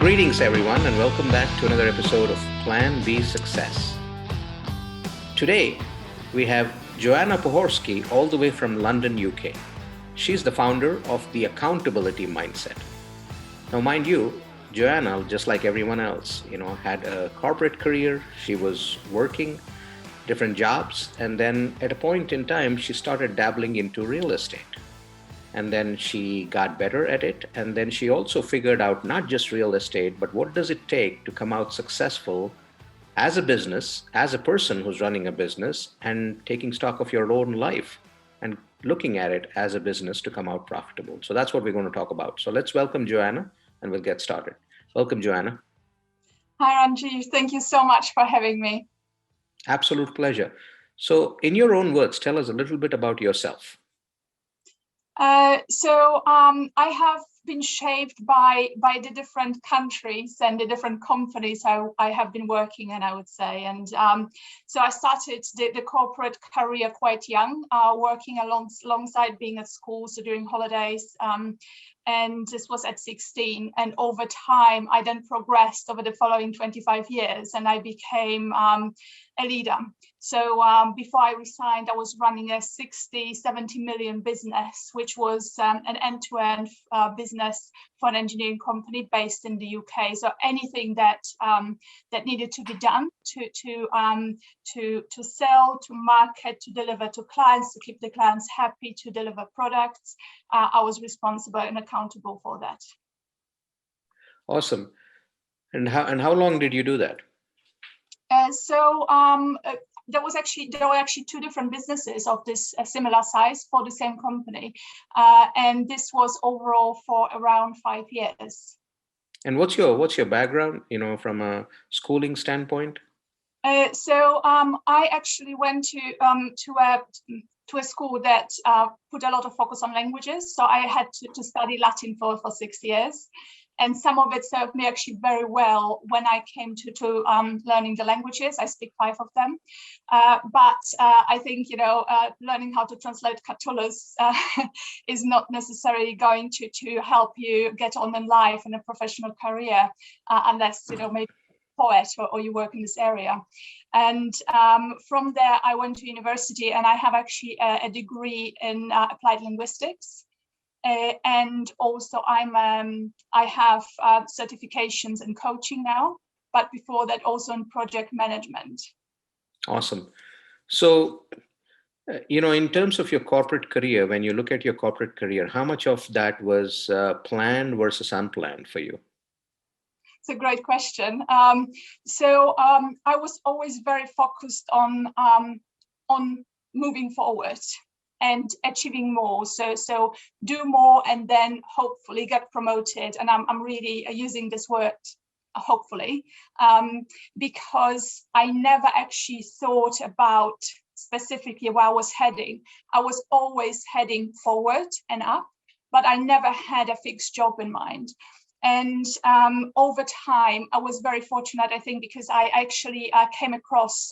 Greetings, everyone, and welcome back to another episode of Plan B Success. Today, we have Joanna Pohorski, all the way from London, UK. She's the founder of the Accountability Mindset. Now, mind you, Joanna, just like everyone else, had a corporate career. She was working different jobs, and then at a point in time, she started dabbling into real estate. And then she got better at it. And then she also figured out not just real estate, but what does it take to come out successful as a business, as a person who's running a business, and taking stock of your own life and looking at it as a business to come out profitable. So that's what we're going to talk about. So let's welcome Joanna and we'll get started. Welcome, Joanna. Hi, Ranji. Thank you so much for having me. Absolute pleasure. So in your own words, tell us a little bit about yourself. I have been shaped by the different countries and the different companies I have been working in, I would say. And so I started the corporate career quite young, working alongside being at school, so during holidays. And this was at 16. And over time, I then progressed over the following 25 years and I became a leader. So before I resigned, I was running a 70 million business, which was an end-to-end business for an engineering company based in the UK. So anything that needed to be done to sell, to market, to deliver to clients, to keep the clients happy, to deliver products, I was responsible and accountable for that. Awesome. And how long did you do that? There were actually two different businesses of this similar size for the same company, and this was overall for around 5 years. And what's your background? From a schooling standpoint. I actually went to a school that put a lot of focus on languages. So I had to study Latin for 6 years. And some of it served me actually very well when I came to learning the languages. I speak 5 of them. But I think, learning how to translate Catullus is not necessarily going to help you get on in life in a professional career, unless, maybe poet or you work in this area. And from there, I went to university and I have actually a degree in applied linguistics. And also I have certifications in coaching now, but before that also in project management. Awesome. So, in terms of your corporate career, when you look at your corporate career, how much of that was planned versus unplanned for you? It's a great question. I was always very focused on moving forward and achieving more. So do more and then hopefully get promoted. And I'm really using this word hopefully, because I never actually thought about specifically where I was heading. I was always heading forward and up, but I never had a fixed job in mind. And over time, I was very fortunate, I think, because I actually came across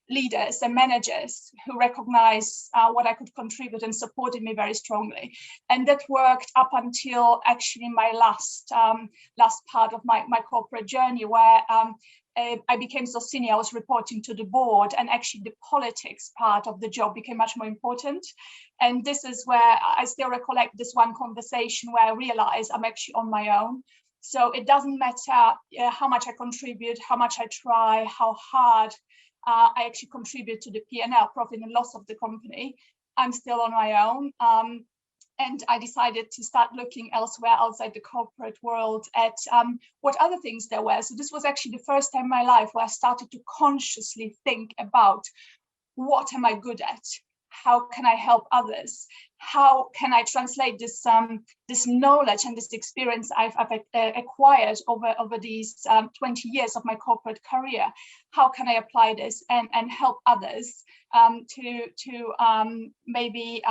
leaders and managers who recognized what I could contribute and supported me very strongly. And that worked up until actually my last part of my corporate journey, where I became so senior, I was reporting to the board, and actually the politics part of the job became much more important. And this is where I still recollect this one conversation where I realized I'm actually on my own. So it doesn't matter how much I contribute, how much I try, how hard I actually contribute to the P&L, profit and loss of the company. I'm still on my own. And I decided to start looking elsewhere outside the corporate world at what other things there were. So this was actually the first time in my life where I started to consciously think about what am I good at? How can I help others? How can I translate this knowledge and this experience I've acquired over these 20 years of my corporate career? How can I apply this and help others to maybe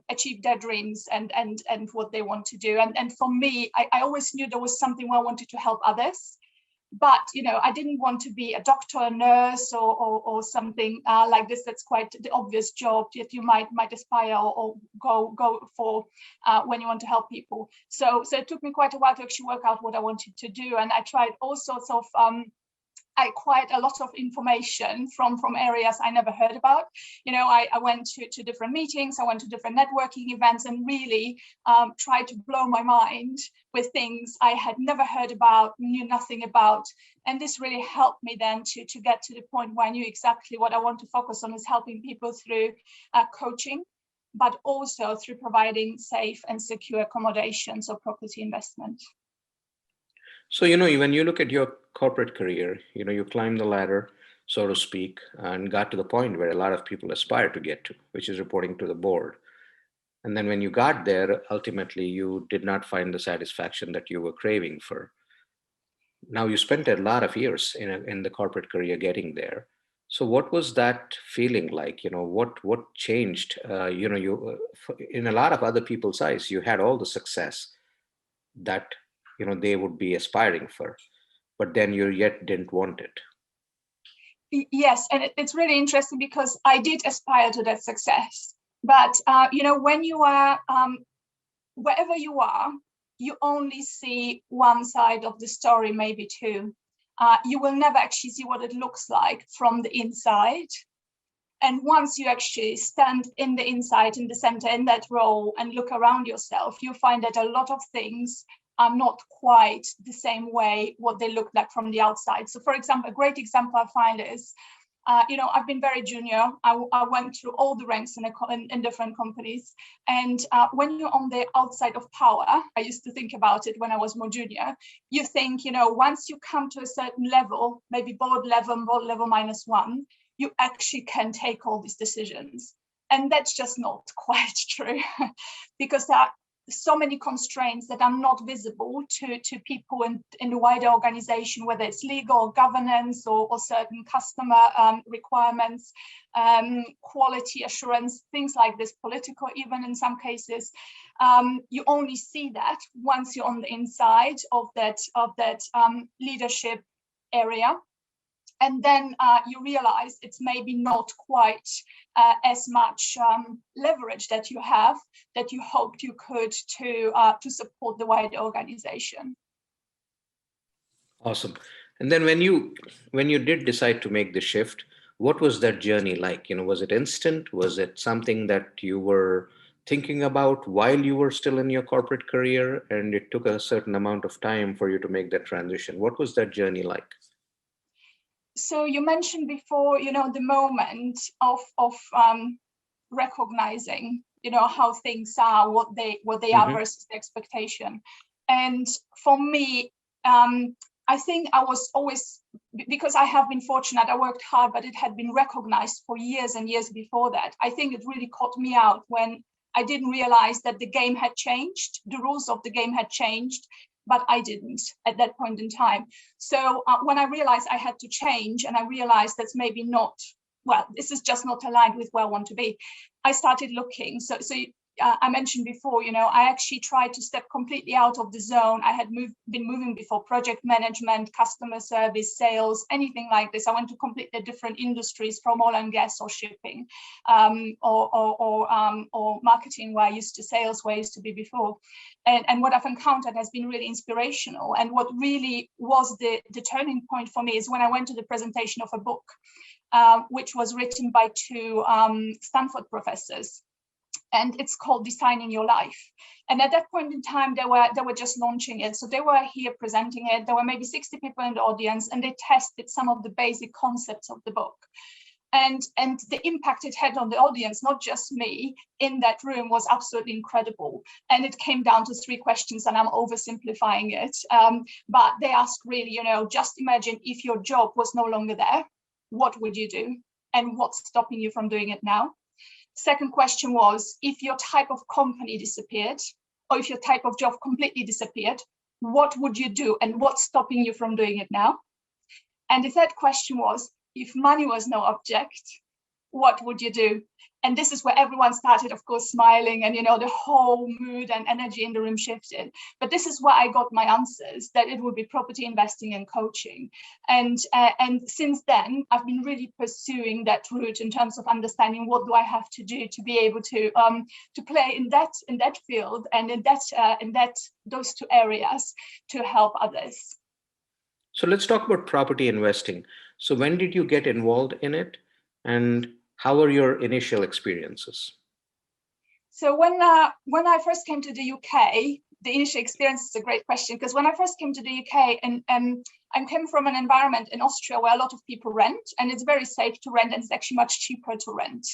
achieve their dreams and what they want to do? And for me, I always knew there was something where I wanted to help others. But I didn't want to be a doctor, a nurse, or something like this. That's quite the obvious job that you might aspire or go for when you want to help people. So it took me quite a while to actually work out what I wanted to do, and I tried all sorts of I acquired a lot of information from areas I never heard about. I went to different meetings, I went to different networking events, and really tried to blow my mind with things I had never heard about, knew nothing about. And this really helped me then to get to the point where I knew exactly what I want to focus on, is helping people through coaching, but also through providing safe and secure accommodations or property investment. So, when you look at your corporate career, you climbed the ladder, so to speak, and got to the point where a lot of people aspire to get to, which is reporting to the board. And then when you got there, ultimately, you did not find the satisfaction that you were craving for. Now, you spent a lot of years in the corporate career getting there. So, what was that feeling like? What changed? In a lot of other people's eyes, you had all the success that they would be aspiring for, but then you yet didn't want it. Yes, and it's really interesting because I did aspire to that success, but when you are wherever you are, you only see one side of the story, maybe two. You will never actually see what it looks like from the inside. And once you actually stand in the inside, in the center, in that role, and look around yourself, you find that a lot of things are not quite the same way what they look like from the outside. So, for example, a great example I find is, I've been very junior. I went through all the ranks in different companies. And when you're on the outside of power, I used to think about it when I was more junior, you think, once you come to a certain level, maybe board level -1, you actually can take all these decisions. And that's just not quite true, because there are so many constraints that are not visible to people in the wider organization, whether it's legal, governance, or certain customer requirements, quality assurance, things like this, political even in some cases. You only see that once you're on the inside of that leadership area. And then you realize it's maybe not quite as much leverage that you have that you hoped you could to support the wider organization. Awesome. And then when you did decide to make the shift, what was that journey like? Was it instant? Was it something that you were thinking about while you were still in your corporate career, and it took a certain amount of time for you to make that transition? What was that journey like? So you mentioned before, the moment of recognizing, how things are, what they are versus the expectation. And for me, I think I was always, because I have been fortunate, I worked hard, but it had been recognized for years and years before that. I think it really caught me out when I didn't realize that the game had changed, the rules of the game had changed, but I didn't at that point in time. So when I realized I had to change, and I realized that's maybe not, this is just not aligned with where I want to be, I started looking. So I mentioned before, I actually tried to step completely out of the zone. I had been moving before, project management, customer service, sales, anything like this. I went to completely different industries, from oil and gas or shipping, or marketing, where I used to sales, where I used to be before. And what I've encountered has been really inspirational. And what really was the turning point for me is when I went to the presentation of a book, which was written by two Stanford professors. And it's called Designing Your Life. And at that point in time, they were just launching it. So they were here presenting it. There were maybe 60 people in the audience, and they tested some of the basic concepts of the book. And the impact it had on the audience, not just me, in that room, was absolutely incredible. And it came down to 3 questions, and I'm oversimplifying it. But they asked really, just imagine if your job was no longer there, what would you do? And what's stopping you from doing it now? Second question was, if your type of company disappeared, or if your type of job completely disappeared, what would you do, and what's stopping you from doing it now? And the third question was, if money was no object, what would you do? And this is where everyone started, of course, smiling, and the whole mood and energy in the room shifted. But this is where I got my answers, that it would be property investing and coaching. And since then, I've been really pursuing that route in terms of understanding what do I have to do to be able to play in that field and in those two areas to help others. So let's talk about property investing. So when did you get involved in it, and how were your initial experiences? So when I first came to the UK, the initial experience is a great question, because when I first came to the UK, and I came from an environment in Austria where a lot of people rent, and it's very safe to rent, and it's actually much cheaper to rent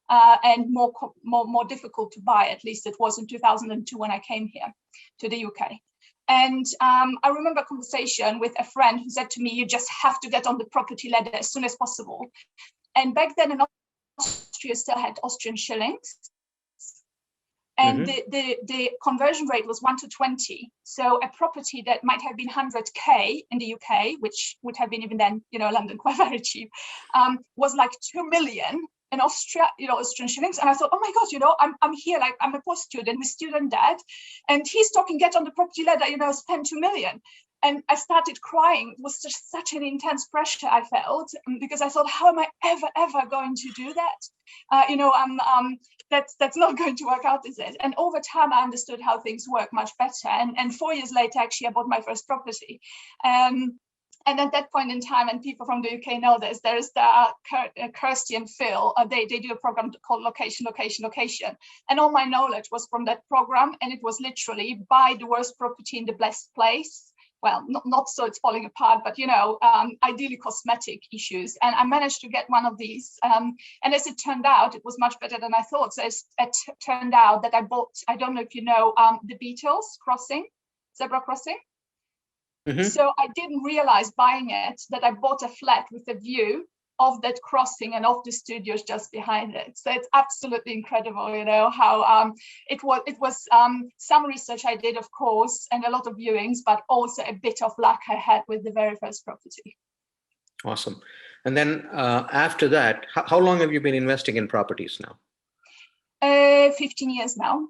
and more difficult to buy. At least it was in 2002 when I came here to the UK. And I remember a conversation with a friend who said to me, "You just have to get on the property ladder as soon as possible." And back then in Austria still had Austrian shillings. And the conversion rate was 1 to 20. So a property that might have been 100K in the UK, which would have been even then, London, quite very cheap, was like 2 million in Austria, Austrian shillings. And I thought, oh my God, I'm here, like I'm a post student with student debt, and he's talking, get on the property ladder, spend 2 million. And I started crying. It was just such an intense pressure I felt, because I thought, how am I ever going to do that? That's not going to work out, is it? And over time, I understood how things work much better. And 4 years later, actually, I bought my first property. And at that point in time, and people from the UK know this, there's the Kirsty and Phil. They do a program called Location. And all my knowledge was from that program. And it was literally buy the worst property in the best place. Well, not so it's falling apart, but ideally cosmetic issues. And I managed to get one of these. And as it turned out, it was much better than I thought. So it turned out that I bought, I don't know if you know, the Beatles crossing, zebra crossing. Mm-hmm. So I didn't realize buying it that I bought a flat with a view of that crossing and of the studios just behind it. So it's absolutely incredible, how it was some research I did, of course, and a lot of viewings, but also a bit of luck I had with the very first property. Awesome. And then after that, how long have you been investing in properties now? 15 years now.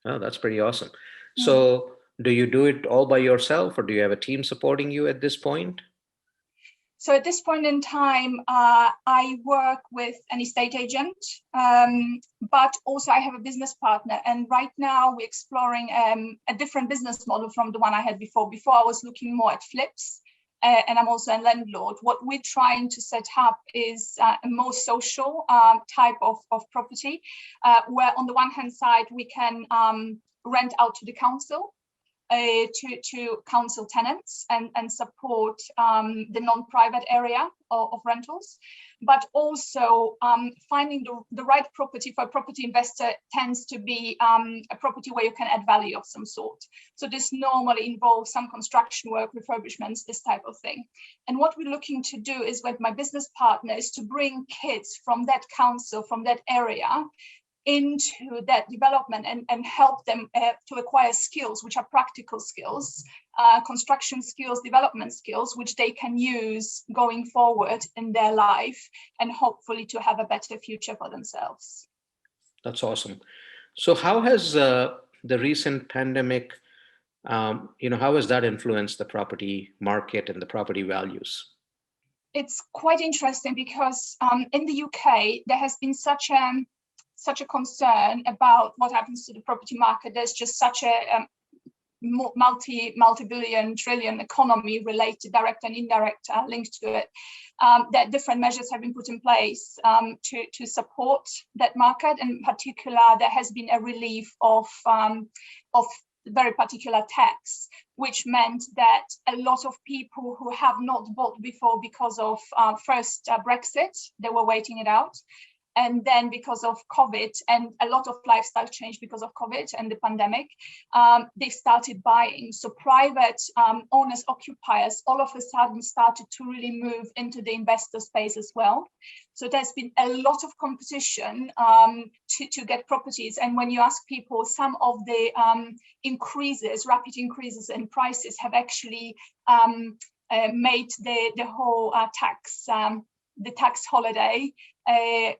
Oh, that's pretty awesome. So do you do it all by yourself, or do you have a team supporting you at this point? So at this point in time, I work with an estate agent, but also I have a business partner. And right now we're exploring a different business model from the one I had before. Before I was looking more at flips, and I'm also a landlord. What we're trying to set up is a more social type of property, where on the one hand side, we can rent out to the council, to council tenants and support the non-private area of rentals, but also finding the right property for a property investor tends to be a property where you can add value of some sort. So this normally involves some construction work, refurbishments, this type of thing. And what we're looking to do is with my business partner is to bring kids from that council, from that area, into that development and help them to acquire skills, which are practical skills, construction skills, development skills, which they can use going forward in their life and hopefully to have a better future for themselves. That's awesome. So how has the recent pandemic, how has that influenced the property market and the property values? It's quite interesting because in the UK, there has been such a concern about what happens to the property market. There's just such a multi-billion, trillion economy related, direct and indirect linked to it, that different measures have been put in place to support that market. And in particular, there has been a relief of very particular tax, which meant that a lot of people who have not bought before because of first Brexit, they were waiting it out. And then because of COVID and a lot of lifestyle change because of COVID and the pandemic, they started buying. So private owners, occupiers, all of a sudden started to really move into the investor space as well. So there's been a lot of competition to get properties. And when you ask people, some of the rapid increases in prices have actually made the whole tax the tax holiday, the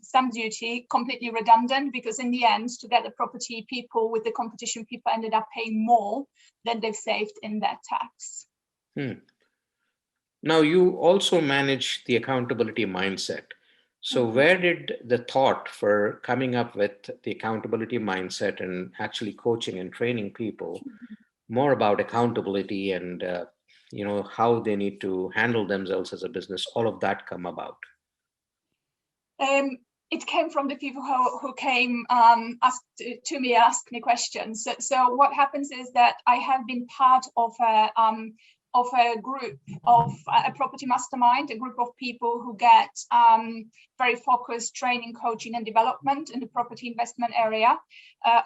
stamp duty completely redundant, because in the end, to get the property, people with the competition people ended up paying more than they've saved in their tax. Now, you also manage the accountability mindset. So where did the thought for coming up with the accountability mindset and actually coaching and training people more about accountability and how they need to handle themselves as a business, all of that come about? It came from the people who came to me, asked me questions. So what happens is that I have been part of a group of a property mastermind, a group of people who get very focused training, coaching, and development in the property investment area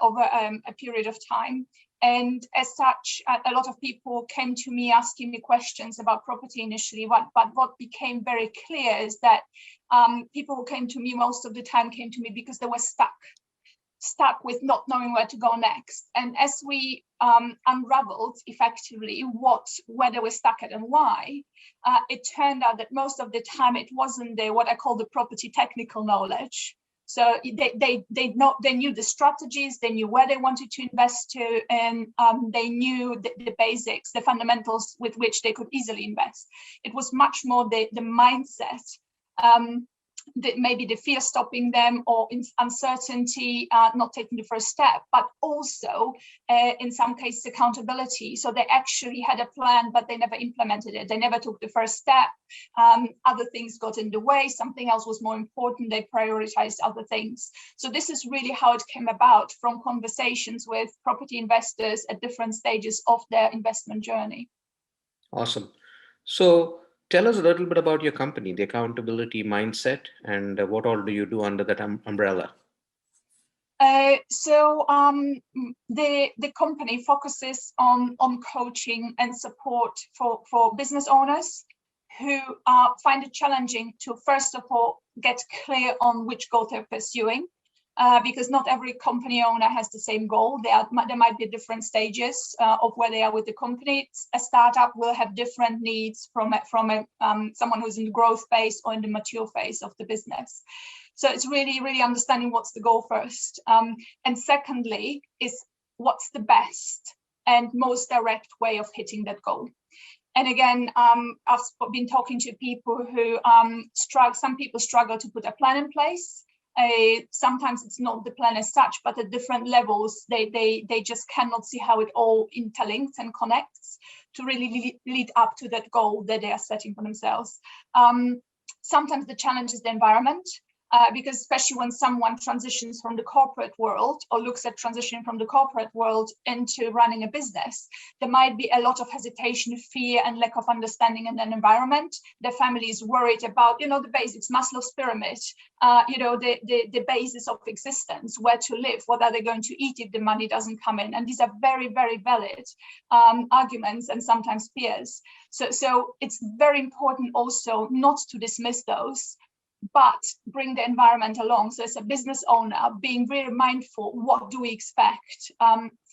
over a period of time. And as such, a lot of people came to me asking me questions about property initially. But what became very clear is that people who came to me most of the time came to me because they were stuck with not knowing where to go next. And as we unraveled effectively where they were stuck at and why, it turned out that most of the time it wasn't what I call the property technical knowledge. So they knew the strategies, they knew where they wanted to invest to, and they knew the basics, the fundamentals with which they could easily invest. It was much more the mindset, maybe the fear stopping them, or uncertainty, not taking the first step, but also in some cases accountability. So they actually had a plan, but they never implemented it. They never took the first step. Other things got in the way. Something else was more important. They prioritized other things. So this is really how it came about, from conversations with property investors at different stages of their investment journey. Awesome. So tell us a little bit about your company, the accountability mindset, and what all do you do under that umbrella? So the company focuses on coaching and support for business owners who find it challenging to, first of all, get clear on which goal they're pursuing. Because not every company owner has the same goal. There might be different stages of where they are with the company. A startup will have different needs from someone who's in the growth phase or in the mature phase of the business. So it's really, really understanding what's the goal first. And secondly is what's the best and most direct way of hitting that goal. And again, I've been talking to people who some people struggle to put a plan in place. Sometimes it's not the plan as such, but at different levels, they just cannot see how it all interlinks and connects to really lead up to that goal that they are setting for themselves. Sometimes the challenge is the environment. Because especially when someone transitions from the corporate world or looks at transitioning from the corporate world into running a business, there might be a lot of hesitation, fear, and lack of understanding in an environment. The family is worried about, the basics, Maslow's pyramid, the basis of existence, where to live, what are they going to eat if the money doesn't come in? And these are very, very valid arguments and sometimes fears. So it's very important also not to dismiss those, but bring the environment along. So as a business owner, being very mindful, what do we expect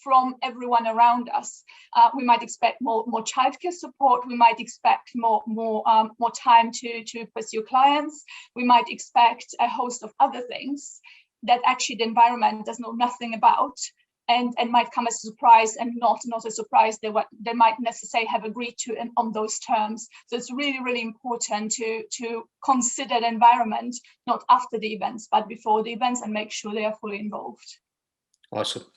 from everyone around us? We might expect more childcare support. We might expect more time to pursue clients. We might expect a host of other things that actually the environment does know nothing about, and might come as a surprise, and not a surprise they might necessarily have agreed to on those terms. So it's really, really important to consider the environment, not after the events, but before the events, and make sure they are fully involved. Awesome.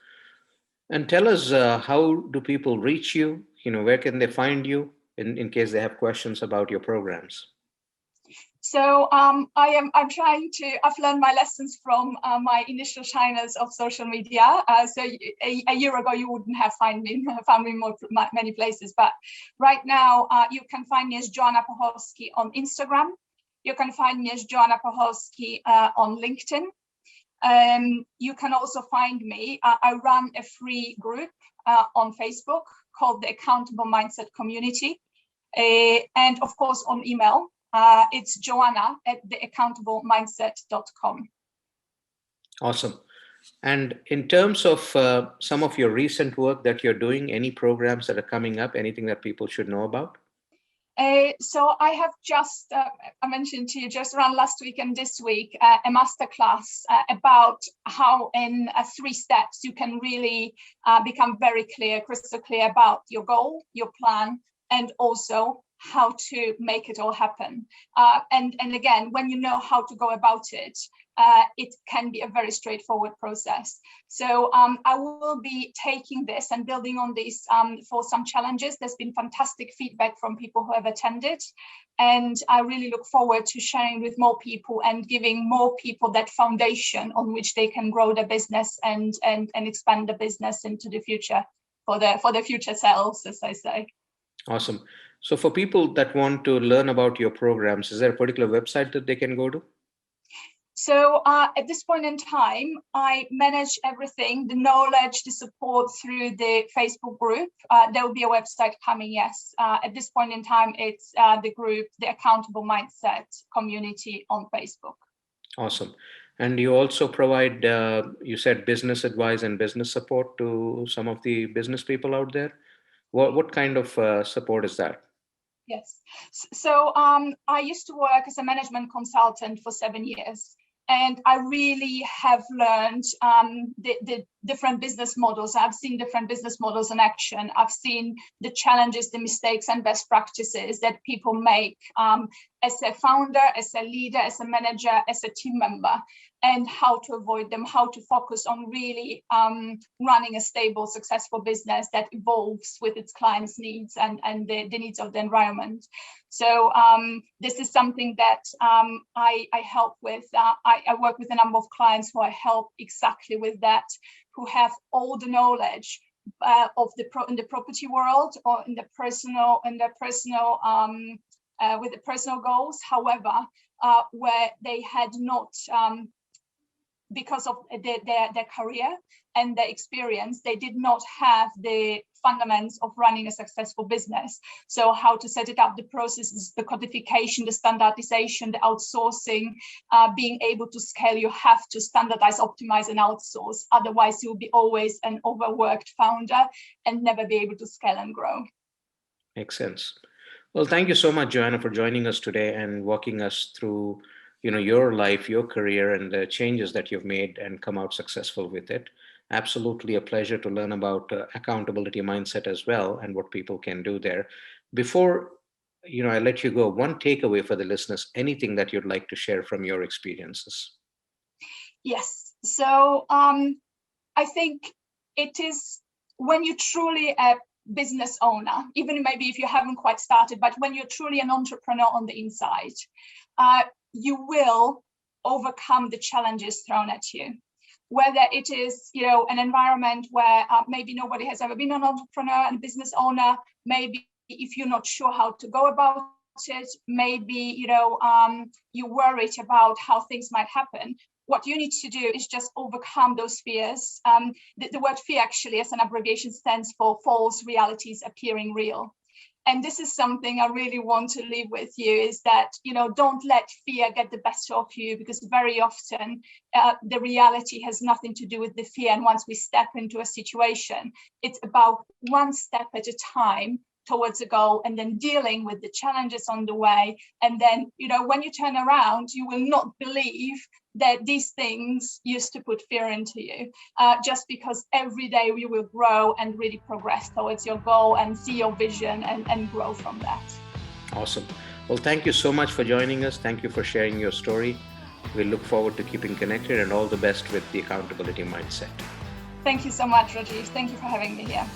And tell us, how do people reach you? Where can they find you in case they have questions about your programs? So I'm trying to. I've learned my lessons from my initial shyness of social media. So a year ago you wouldn't have found me many places, but right now you can find me as Joanna Pohorski on Instagram. You can find me as Joanna Pohorski on LinkedIn. You can also find me. I run a free group on Facebook called the Accountable Mindset Community, and of course on email. It's joanna@theaccountable-mindset.com. Awesome. And in terms of some of your recent work that you're doing, any programs that are coming up, anything that people should know about? So I have just, I mentioned to you just around last week and this week, a masterclass about how in 3 steps you can really become very clear, crystal clear about your goal, your plan, and also how to make it all happen. And again, when you know how to go about it, it can be a very straightforward process. So I will be taking this and building on this for some challenges. There's been fantastic feedback from people who have attended. And I really look forward to sharing with more people and giving more people that foundation on which they can grow their business and expand the business into the future for the future selves, as I say. Awesome. So for people that want to learn about your programs, is there a particular website that they can go to? So at this point in time, I manage everything, the knowledge, the support through the Facebook group. There will be a website coming, yes. At this point in time, it's the group, the Accountable Mindset community on Facebook. Awesome. And you also provide, you said business advice and business support to some of the business people out there. What kind of support is that? Yes. So I used to work as a management consultant for 7 years. And I really have learned the different business models. I've seen different business models in action. I've seen the challenges, the mistakes and best practices that people make as a founder, as a leader, as a manager, as a team member, and how to avoid them, how to focus on really running a stable, successful business that evolves with its clients' needs and the needs of the environment. So this is something that I help with. I work with a number of clients who I help exactly with that, who have all the knowledge of in the property world or in the personal with the personal goals. However, where they had not, because of their career and their experience, they did not have the fundamentals of running a successful business. So how to set it up, the processes, the codification, the standardization, the outsourcing, being able to scale. You have to standardize, optimize, and outsource. Otherwise, you'll be always an overworked founder and never be able to scale and grow. Makes sense. Well, thank you so much, Joanna, for joining us today and walking us through, your life, your career, and the changes that you've made and come out successful with it. Absolutely a pleasure to learn about accountability mindset as well and what people can do there. Before, I let you go, one takeaway for the listeners, anything that you'd like to share from your experiences. Yes. So I think it is when you truly a business owner, even maybe if you haven't quite started, but when you're truly an entrepreneur on the inside, you will overcome the challenges thrown at you. Whether it is, an environment where maybe nobody has ever been an entrepreneur and business owner, maybe if you're not sure how to go about it, maybe, you're worried about how things might happen. What you need to do is just overcome those fears. The word fear actually as an abbreviation stands for false realities appearing real. And this is something I really want to leave with you, is that, don't let fear get the best of you, because very often the reality has nothing to do with the fear. And once we step into a situation, it's about one step at a time towards a goal, and then dealing with the challenges on the way. And then, when you turn around, you will not believe that these things used to put fear into you, just because every day you will grow and really progress towards your goal and see your vision and grow from that. Awesome. Well, thank you so much for joining us. Thank you for sharing your story. We look forward to keeping connected, and all the best with the accountability mindset. Thank you so much, Rajiv. Thank you for having me here.